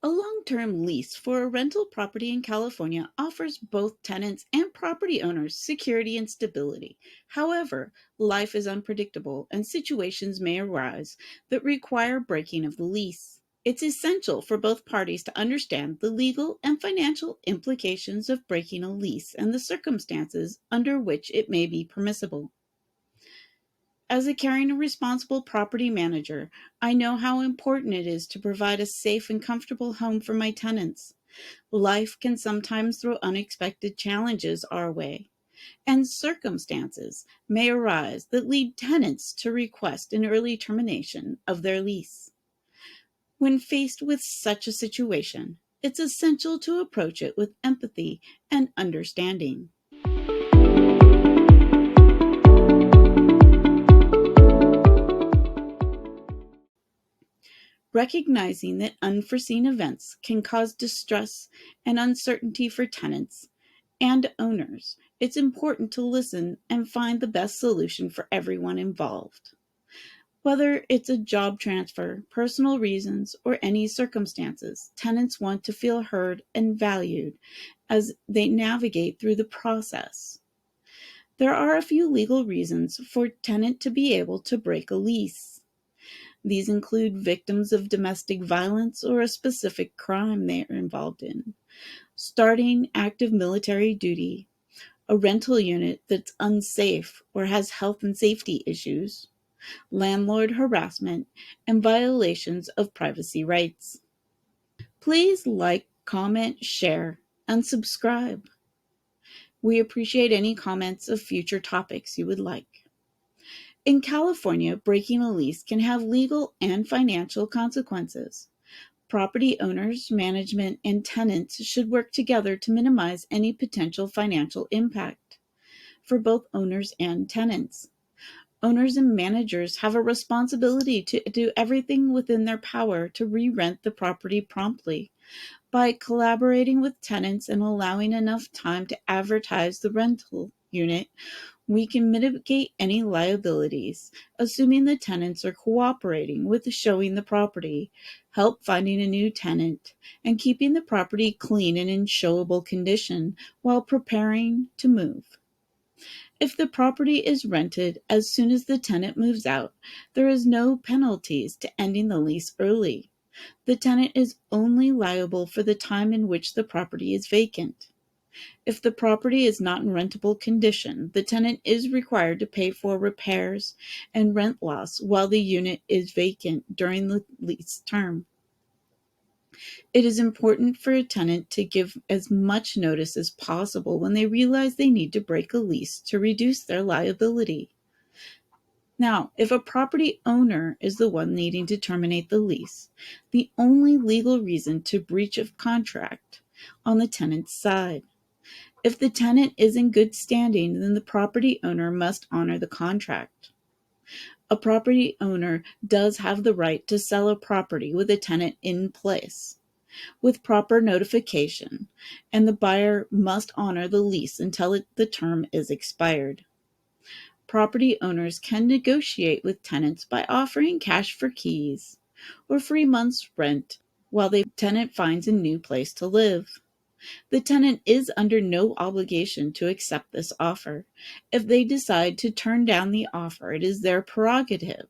A long-term lease for a rental property in California offers both tenants and property owners security and stability. However, life is unpredictable and situations may arise that require breaking of the lease. It's essential for both parties to understand the legal and financial implications of breaking a lease and the circumstances under which it may be permissible. As a caring and responsible property manager, I know how important it is to provide a safe and comfortable home for my tenants. Life can sometimes throw unexpected challenges our way, and circumstances may arise that lead tenants to request an early termination of their lease. When faced with such a situation, it's essential to approach it with empathy and understanding. Recognizing that unforeseen events can cause distress and uncertainty for tenants and owners, it's important to listen and find the best solution for everyone involved. Whether it's a job transfer, personal reasons, or any circumstances, tenants want to feel heard and valued as they navigate through the process. There are a few legal reasons for a tenant to be able to break a lease. These include victims of domestic violence or a specific crime they are involved in, starting active military duty, a rental unit that's unsafe or has health and safety issues, landlord harassment, and violations of privacy rights. Please like, comment, share, and subscribe. We appreciate any comments of future topics you would like. In California, breaking a lease can have legal and financial consequences. Property owners, management, and tenants should work together to minimize any potential financial impact for both owners and tenants. Owners and managers have a responsibility to do everything within their power to re-rent the property promptly. By collaborating with tenants and allowing enough time to advertise the rental unit, we can mitigate any liabilities, assuming the tenants are cooperating with showing the property, help finding a new tenant, and keeping the property clean and in showable condition while preparing to move. If the property is rented as soon as the tenant moves out, there is no penalties to ending the lease early. The tenant is only liable for the time in which the property is vacant. If the property is not in rentable condition, the tenant is required to pay for repairs and rent loss while the unit is vacant during the lease term. It is important for a tenant to give as much notice as possible when they realize they need to break a lease to reduce their liability. Now, if a property owner is the one needing to terminate the lease, the only legal reason to breach of contract on the tenant's side. If the tenant is in good standing, then the property owner must honor the contract. A property owner does have the right to sell a property with a tenant in place, with proper notification, and the buyer must honor the lease until the term is expired. Property owners can negotiate with tenants by offering cash for keys or free month's rent while the tenant finds a new place to live. The tenant is under no obligation to accept this offer. If they decide to turn down the offer, it is their prerogative.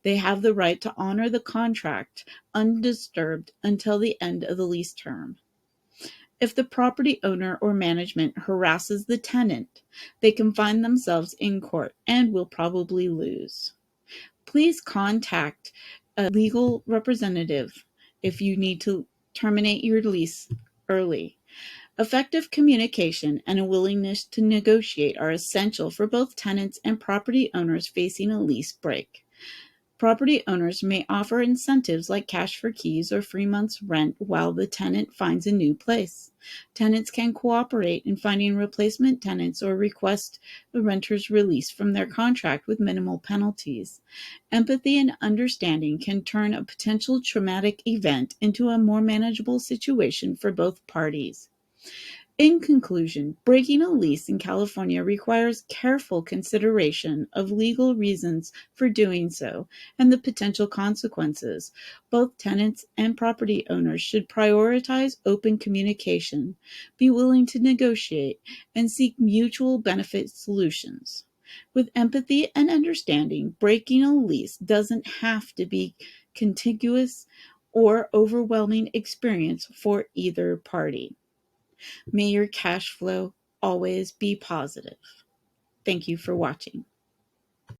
They have the right to honor the contract undisturbed until the end of the lease term. If the property owner or management harasses the tenant, they can find themselves in court and will probably lose. Please contact a legal representative if you need to terminate your lease early. Effective communication and a willingness to negotiate are essential for both tenants and property owners facing a lease break. Property owners may offer incentives like cash for keys or free month's rent while the tenant finds a new place. Tenants can cooperate in finding replacement tenants or request the renter's release from their contract with minimal penalties. Empathy and understanding can turn a potential traumatic event into a more manageable situation for both parties. In conclusion, breaking a lease in California requires careful consideration of legal reasons for doing so and the potential consequences. Both tenants and property owners should prioritize open communication, be willing to negotiate, and seek mutual benefit solutions. With empathy and understanding, breaking a lease doesn't have to be contiguous or overwhelming experience for either party. May your cash flow always be positive. Thank you for watching.